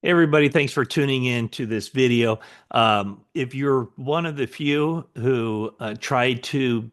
Hey everybody, thanks for tuning in to this video. If you're one of the few who tried to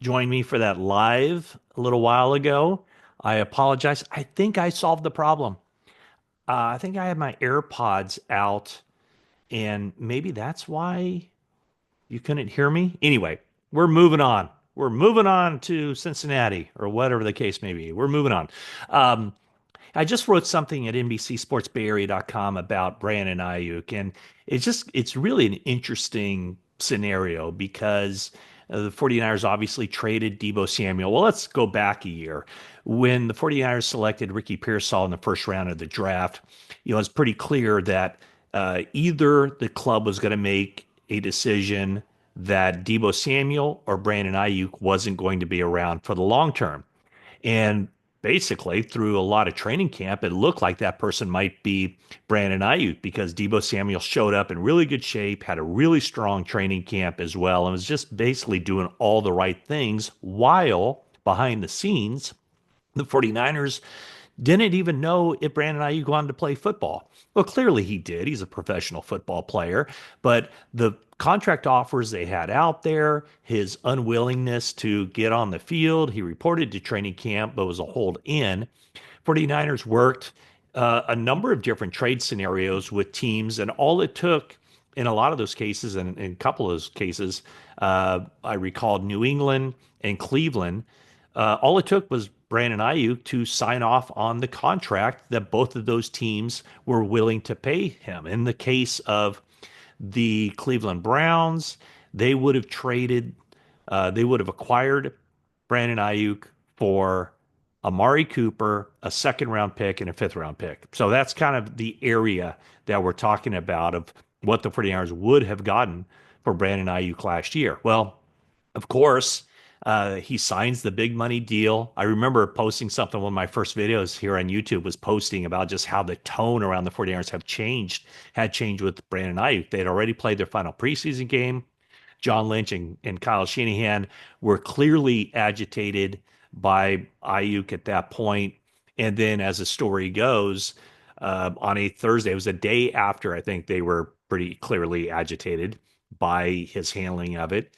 join me for that live a little while ago, I apologize. I think I solved the problem. I think I had my AirPods out, and maybe that's why you couldn't hear me. Anyway, we're moving on. We're moving on to Cincinnati or whatever the case may be. We're moving on. Um, I just wrote something at NBC Sports Bay Area.com about Brandon Aiyuk, and it's really an interesting scenario because the 49ers obviously traded Deebo Samuel. Well, let's go back a year. When the 49ers selected Ricky Pearsall in the first round of the draft, it's pretty clear that either the club was going to make a decision that Deebo Samuel or Brandon Aiyuk wasn't going to be around for the long term. And basically, through a lot of training camp, it looked like that person might be Brandon Aiyuk because Deebo Samuel showed up in really good shape, had a really strong training camp as well, and was just basically doing all the right things while behind the scenes, the 49ers didn't even know if Brandon Aiyuk wanted to play football. Well, clearly he did. He's a professional football player, but the contract offers they had out there, his unwillingness to get on the field, he reported to training camp, but was a hold in. 49ers worked a number of different trade scenarios with teams, and all it took in a lot of those cases, and in a couple of those cases, I recalled New England and Cleveland. All it took was Brandon Aiyuk to sign off on the contract that both of those teams were willing to pay him. In the case of the Cleveland Browns, they would have acquired Brandon Aiyuk for Amari Cooper, a second round pick, and a fifth round pick. So that's kind of the area that we're talking about of what the 49ers would have gotten for Brandon Aiyuk last year. Well, of course, he signs the big money deal. I remember posting something, one of my first videos here on YouTube was posting about just how the tone around the 49ers had changed with Brandon Aiyuk. They had already played their final preseason game. John Lynch and Kyle Shanahan were clearly agitated by Aiyuk at that point. And then, as the story goes, on a Thursday, it was a day after I think they were pretty clearly agitated by his handling of it.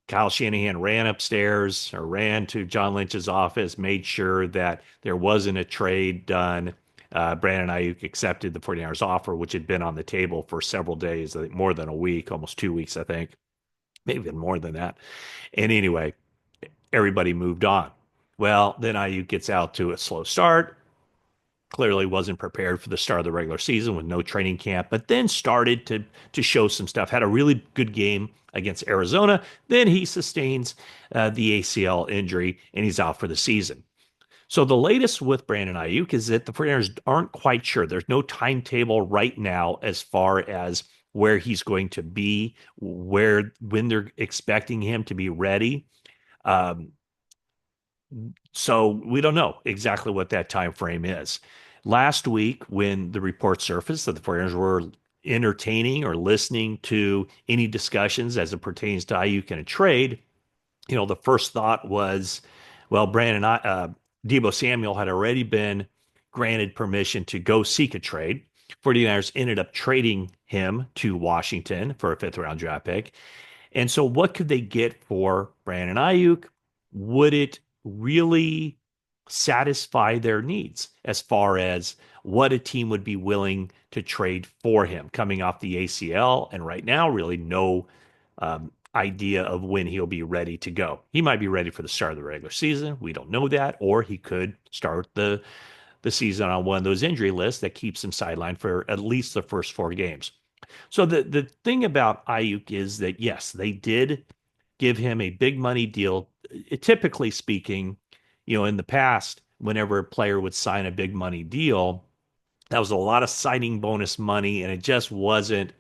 Kyle Shanahan ran upstairs or ran to John Lynch's office, made sure that there wasn't a trade done. Brandon Aiyuk accepted the 49ers offer, which had been on the table for several days, I think more than a week, almost 2 weeks, I think, maybe even more than that. And anyway, everybody moved on. Well, then Aiyuk gets out to a slow start, clearly wasn't prepared for the start of the regular season with no training camp, but then started to show some stuff. Had a really good game against Arizona. Then he sustains the ACL injury and he's out for the season. So the latest with Brandon Aiyuk is that the 49ers aren't quite sure. There's no timetable right now as far as where he's going to be, when they're expecting him to be ready. Um, so we don't know exactly what that time frame is. Last week, when the report surfaced that the 49ers were entertaining or listening to any discussions as it pertains to Aiyuk in a trade, the first thought was, well, Deebo Samuel had already been granted permission to go seek a trade. 49ers ended up trading him to Washington for a fifth round draft pick. And so, what could they get for Brandon Aiyuk? Would it really satisfy their needs as far as what a team would be willing to trade for him coming off the ACL? And right now, really no idea of when he'll be ready to go. He might be ready for the start of the regular season. We don't know that. Or he could start the season on one of those injury lists that keeps him sidelined for at least the first four games. So the thing about Aiyuk is that yes, they did give him a big money deal. Typically speaking, in the past, whenever a player would sign a big money deal, that was a lot of signing bonus money, and it just wasn't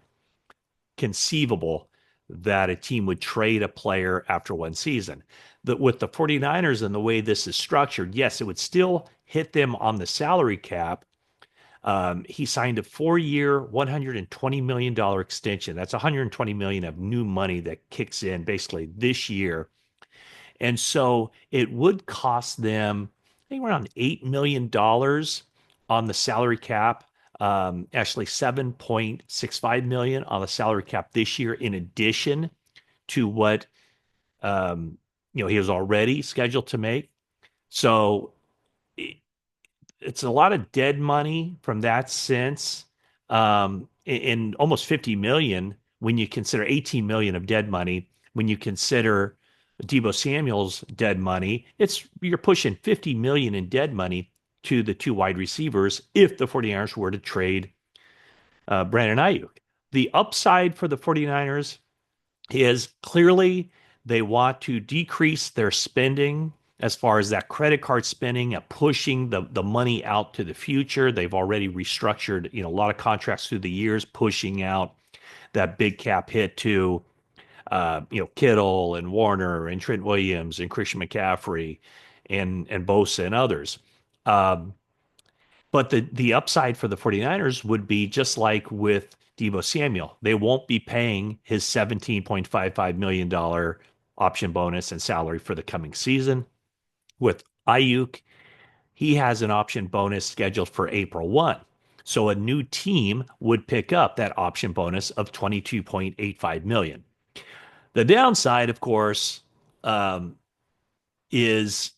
conceivable that a team would trade a player after one season. With the 49ers and the way this is structured, yes, it would still hit them on the salary cap. He signed a 4-year, $120 million extension. That's $120 million of new money that kicks in basically this year. And so it would cost them, I think, around $8 million on the salary cap actually 7.65 million on the salary cap this year, in addition to what um, he was already scheduled to make. So it's a lot of dead money from that sense, in almost 50 million when you consider 18 million of dead money. When you consider Deebo Samuel's dead money, you're pushing 50 million in dead money to the two wide receivers if the 49ers were to trade Brandon Aiyuk. The upside for the 49ers is clearly they want to decrease their spending as far as that credit card spending and pushing the money out to the future. They've already restructured, a lot of contracts through the years, pushing out that big cap hit to, Kittle and Warner and Trent Williams and Christian McCaffrey and Bosa and others. Um, but the upside for the 49ers would be just like with Deebo Samuel. They won't be paying his $17.55 million option bonus and salary for the coming season. With Ayuk, he has an option bonus scheduled for April 1. So a new team would pick up that option bonus of 22.85 million. The downside, of course, um, is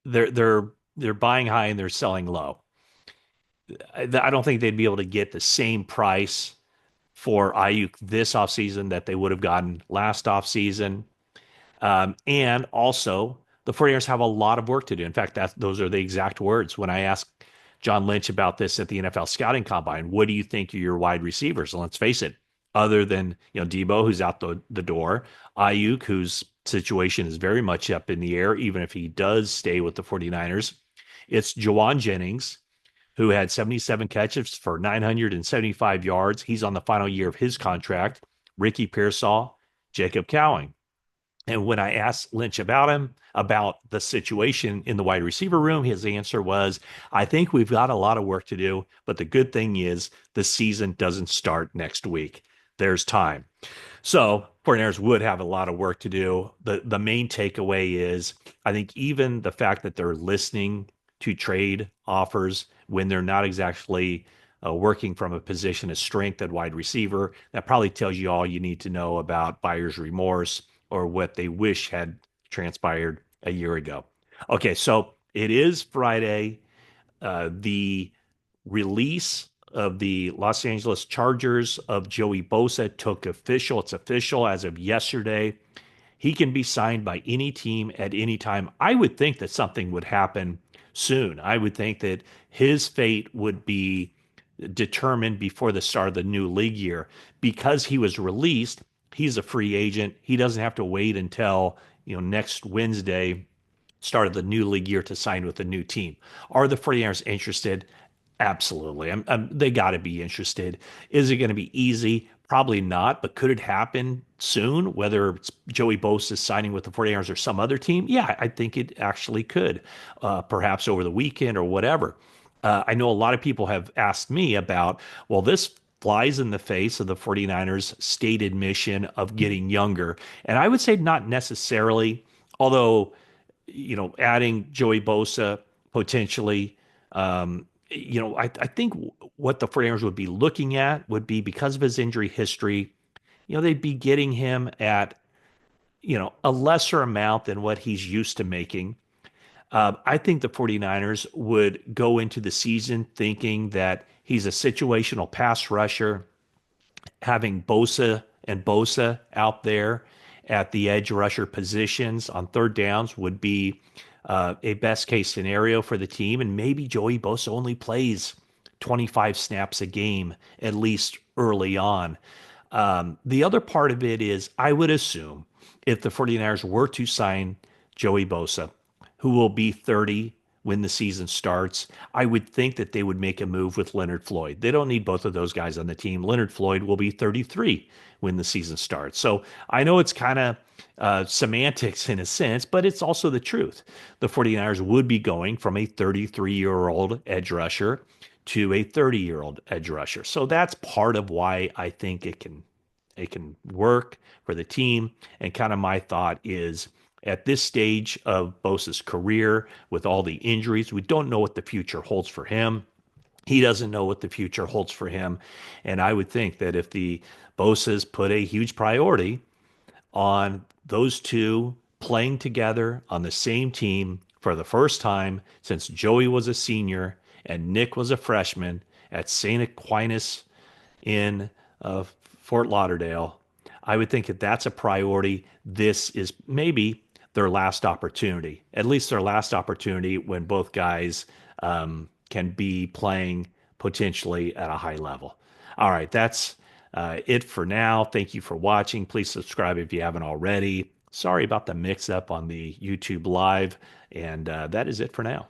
they're buying high and they're selling low. I don't think they'd be able to get the same price for Ayuk this offseason that they would have gotten last offseason. And also, the 49ers have a lot of work to do. In fact, those are the exact words. When I asked John Lynch about this at the NFL scouting combine, what do you think are your wide receivers? And let's face it, other than Deebo, who's out the door, Ayuk, whose situation is very much up in the air, even if he does stay with the 49ers, it's Jawan Jennings, who had 77 catches for 975 yards. He's on the final year of his contract. Ricky Pearsall, Jacob Cowing. And when I asked Lynch about him, about the situation in the wide receiver room, his answer was, I think we've got a lot of work to do, but the good thing is the season doesn't start next week. There's time. So 49ers would have a lot of work to do. The main takeaway is I think even the fact that they're listening to trade offers when they're not exactly working from a position of strength at wide receiver, that probably tells you all you need to know about buyer's remorse or what they wish had transpired a year ago. Okay, so it is Friday. The release of the Los Angeles Chargers of Joey Bosa took official. It's official as of yesterday. He can be signed by any team at any time. I would think that something would happen soon. I would think that his fate would be determined before the start of the new league year. Because he was released, he's a free agent. He doesn't have to wait until, next Wednesday, start of the new league year, to sign with a new team. Are the 49ers interested? Absolutely. They got to be interested. Is it going to be easy? Probably not, but could it happen soon? Whether it's Joey Bosa signing with the 49ers or some other team? Yeah, I think it actually could, perhaps over the weekend or whatever. I know a lot of people have asked me about, well, this flies in the face of the 49ers' stated mission of getting younger. And I would say not necessarily, although, adding Joey Bosa potentially, I think what the 49ers would be looking at would be, because of his injury history, they'd be getting him at, a lesser amount than what he's used to making. I think the 49ers would go into the season thinking that he's a situational pass rusher, having Bosa out there at the edge rusher positions on third downs would be a best case scenario for the team. And maybe Joey Bosa only plays 25 snaps a game, at least early on. The other part of it is, I would assume if the 49ers were to sign Joey Bosa, who will be 30 when the season starts, I would think that they would make a move with Leonard Floyd. They don't need both of those guys on the team. Leonard Floyd will be 33 when the season starts. So I know it's kind of semantics in a sense, but it's also the truth. The 49ers would be going from a 33-year-old edge rusher to a 30-year-old edge rusher. So that's part of why I think it can work for the team. And kind of my thought is, at this stage of Bosa's career, with all the injuries, we don't know what the future holds for him. He doesn't know what the future holds for him. And I would think that if the Bosas put a huge priority on those two playing together on the same team for the first time since Joey was a senior and Nick was a freshman at St. Aquinas in Fort Lauderdale. I would think that that's a priority. This is maybe their last opportunity, at least their last opportunity when both guys can be playing potentially at a high level. All right, that's it for now. Thank you for watching. Please subscribe if you haven't already. Sorry about the mix up on the YouTube live. And that is it for now.